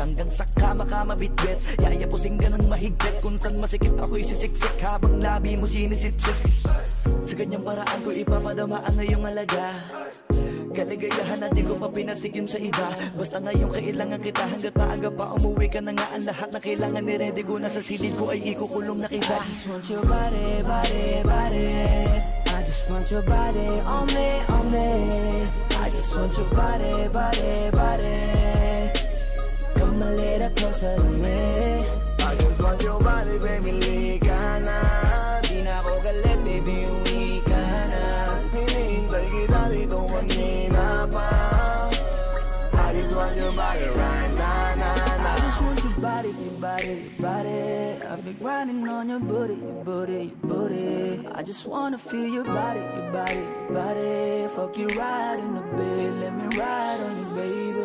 hanggang sa kama ka mabitbit. Yayapusing ka ng mahigpit, kung saan masikip ako'y sisiksik habang labi mo sinisipsip. Sa ganyang paraan ko ipapadama ang iyong alaga. Kaligayahan na di ko pa pinatikim sa iba. Basta ngayon kailangan kita, hanggat maaga pa umuwi ka na nga. Ang lahat na kailangan ni-ready ko na sa silid ko ay ikukulong na kita. I just want your body, body, body. I just want your body on me, on me. I just want your body, body, body. Come a little closer to me. I just want your body, baby, lika na. Di na ako galit, baby, uwi ka na. Hinihintay kita dito kanina pa. I just want your body right now, na, na. I just want your body, your body, your body. I've been grinding on your booty, your booty, your booty. I just wanna feel your body, your body, your body. Fuck you right in the bed, let me ride on you, baby.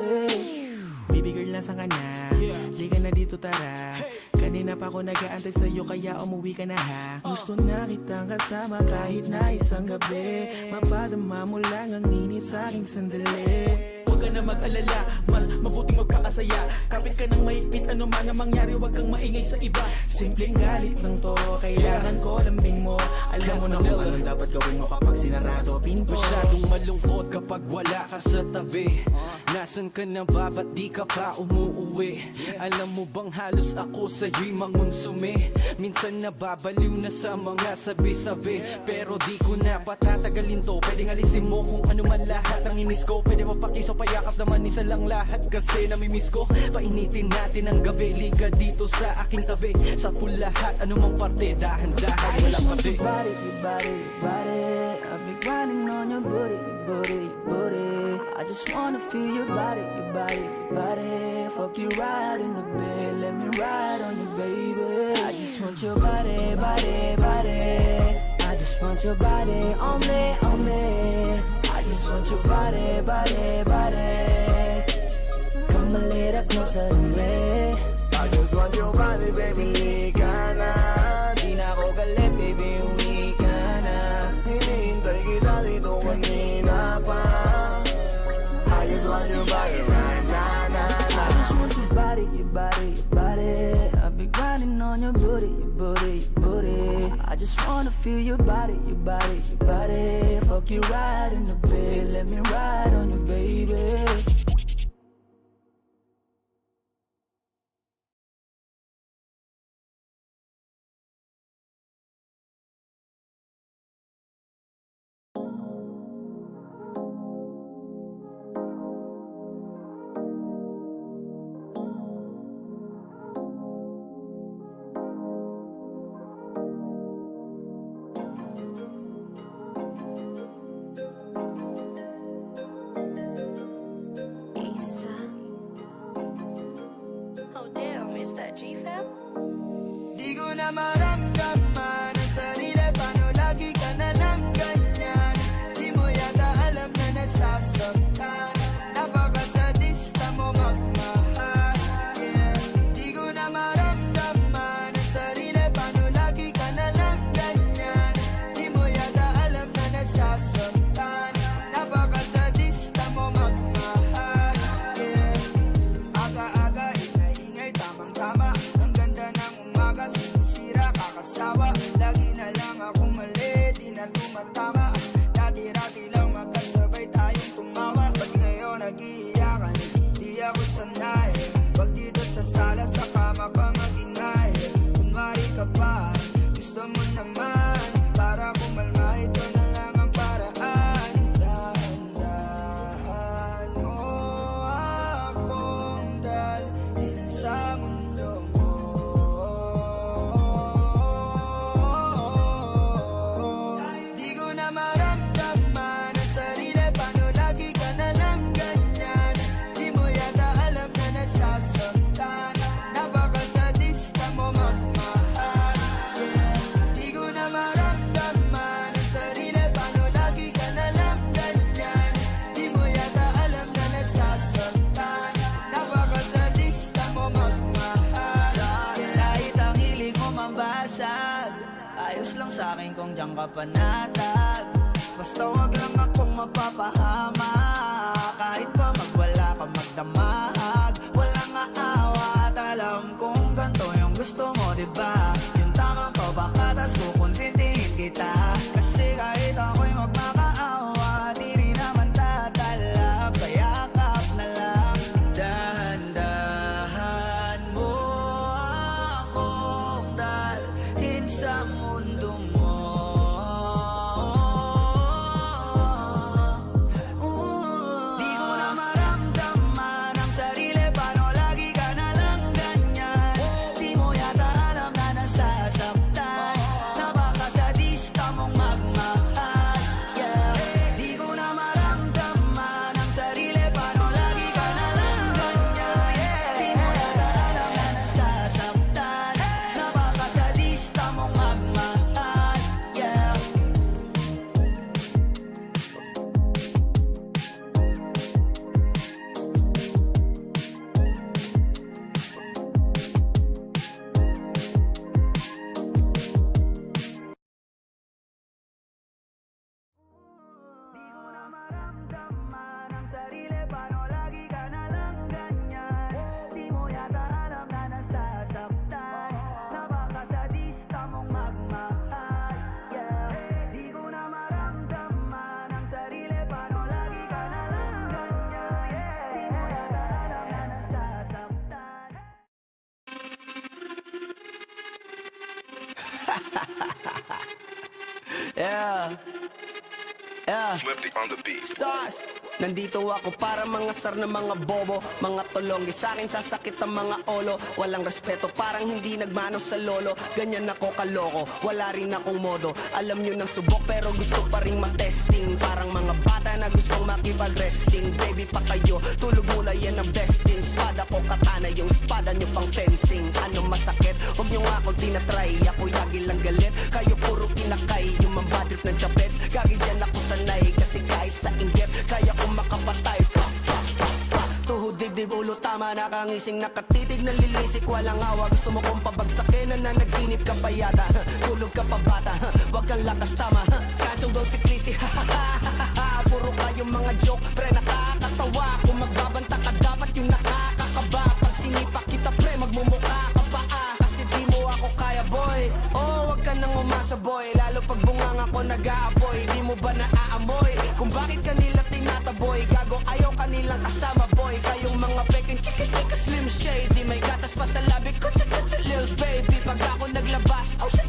Baby girl, nasan ka na? Liga na dito, tara. Kanina pa ako nag-aantay sa'yo, kaya umuwi ka na ha. Gusto na kitang kasama kahit na isang gabi. Mapadama mo lang ang init sa'king sandali. Huwag ka na mag-alala, mas mabuting magpakasaya. Kapit ka ng mahigpit, ano man ang mangyari, huwag kang maingay sa iba. Simpleng galit lang to, kailangan ko lambing mo. Alam mo na kung anong dapat gawin mo kapag sinarado pinto. Masyadong malungkot kapag wala ka sa tabi. Nasaan ka na ba, ba't di ka pa umuuwi? Alam mo bang halos ako sa'yo'y mangonsume. Minsan nababaliw na sa mga sabi-sabi, pero di ko na patatagalin to. Pwedeng alisin mo kung ano man lahat ang inis ko. Pwede mapakiso, payakap naman isa lang lahat, kasi namimiss ko. Painitin natin ang gabi, liga dito sa aking tabi. Sa full lahat, anumang parte, dahan-dahan, walang pati. Your body, your body, your body. I've been grinding on your booty, your booty, your booty. I just wanna feel your body, your body, your body. Fuck you right in the bed, let me ride on you, baby. I just want your body, body, body. I just want your body on me, on me. I just want your body, body, body. Come a little closer to me. I just want your body, baby, lika na. Di na ako galit, baby, uwi ka na. Hinihintay kita dito kanina pa. I just want your body right now, na, na. I just want your body, your body, your body. I've been grinding on your booty, your booty, your booty. I just wanna feel your body, your body, your body. Fuck you right in the bed, let me ride on you, baby. Di ko na maramdaman ang sarili, paano lagi ka na lang ganyan. Di mo yata alam na nasasaktan. Napakasadista mo magmahal, yeah. Di ko na maramdaman ang sarili, paano lagi ka na lang ganyan. Di mo yata alam na nasasaktan. Napakasadista mo magmahal, yeah. Aga-aga, ingay-ingay, tamang-tama. Ang ganda ng umaga, sinisira, kakasawa. Lagi na lang ako mali, di na tumatama. Dati-rati lang magkasabay tayong tumawa. Ba't ngayon nag-iiyakan? Di ako sanay. Pag dito sa sala, sa kama ka mag-ingay. Kunwari ka pa, gusto mo naman. Para kumalma, ito na lang ang paraan. Dahan-dahan mo akong dalhin sa mundo mo. Di ko na maramdaman ang sarili, paano lagi ka na lang ganyan. Di mo yata alam na nasasaktan. Napakasadista mo magmahal, yeah. Di ko na maramdaman ang sarili, paano lagi ka na lang ganyan. Di mo yata alam na nasasaktan. Napakasadista mo magmahal, yeah. Kahit ang hilig mo mambasag, ayos lang sa'kin kung diyan ka panatag. Basta wag lang akong mapapahama. Kahit pa magwala ka magdamag, walang aawa. gusto mo, diba? Yung tamang pabakas, kukonsintihin kita. Kasi kahit ako'y magmakaawa, di rin naman tatala. Payakap na lang. Dahan-dahan mo akong dalhin sa mundo mo. Di ko na maramdaman ang sarili, paano lagi ka na lang ganyan? Di mo yata alam na nasasaktan, napakasadista mong magmahal, yeah. Di ko na maramdaman ang sarili, paano lagi ka na lang ganyan? Di mo yata alam na nasasaktan, napakasadista mong magmahal, yeah. Di ko na maramdaman ang sarili, paano lagi ka na lang ganyan? Di mo yata alam na nasasaktan, napakasadista mong magmahal, yeah. Di ko na maramdaman ang sarili, paano lagi ka na lang ganyan? Di mo yata alam na nasasaktan. Yeah. Yeah. Flippy on the beat. Sus! Nandito ako para mangasar ng mga bobo, mga tolonggi, sa akin sasakit ang mga olo. Walang respeto, parang hindi nagmano sa lolo. Ganyan ako kaloko, wala rin akong modo. Alam nyo ng subok pero gusto pa rin matesting. Parang mga bata na gustong makipag-wrestling. Baby pa kayo, tulog mula yan ang besting. Spada ko katana, yung spada nyo pang fencing. Ano masakit? Huwag nyo nga akong tinatry. Ako yagi lang galit, kayo puro kinakay. Yung mambatrip ng chapets, gagi dyan ako sanay. Kasi kahit sa inggit, kaya kong makapatay. Tuhod, dibdib, ulo, tama, nakangising, nakatitig, nalilisik, walang awa. Gusto mo kong pabagsakin, nananaginip ka pa yata. Tulog ka pa bata, wag kang lakas tama. Kasong daw si Chrissy, puro kayong mga joke, pre, nakakatawa. Kung magbabanta ka, dapat yung nakakakaba. Pag sinipa kita, pre, magmumukha ka pa kasi di mo ako kaya, boy. Oh, wag ka nang umasa, boy. Lalo pag bungang ako nag-aapoy, di mo ba naaamoy kung bakit kanila tinataboy? Gago, ayaw kanilang kasama, boy. Kayong mga peking chika-chika slim shady, may gatas pa sa labi ko, cha-cha-cha, lil baby. Pag ako naglabas, oh shit,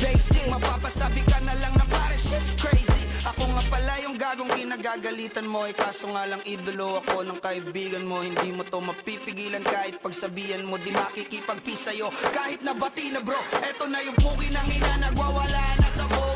basic. Mapapasabi ka na lang na para shit's crazy. Ako nga pala yung gagong kinagagalitan mo, kaso nga lang idolo ako ng kaibigan mo. Hindi mo to mapipigilan kahit pagsabihan mo, di makikipagpi sa'yo kahit nabati na bro. Eto na yung puki ng ina, nagwawala na sa buhay.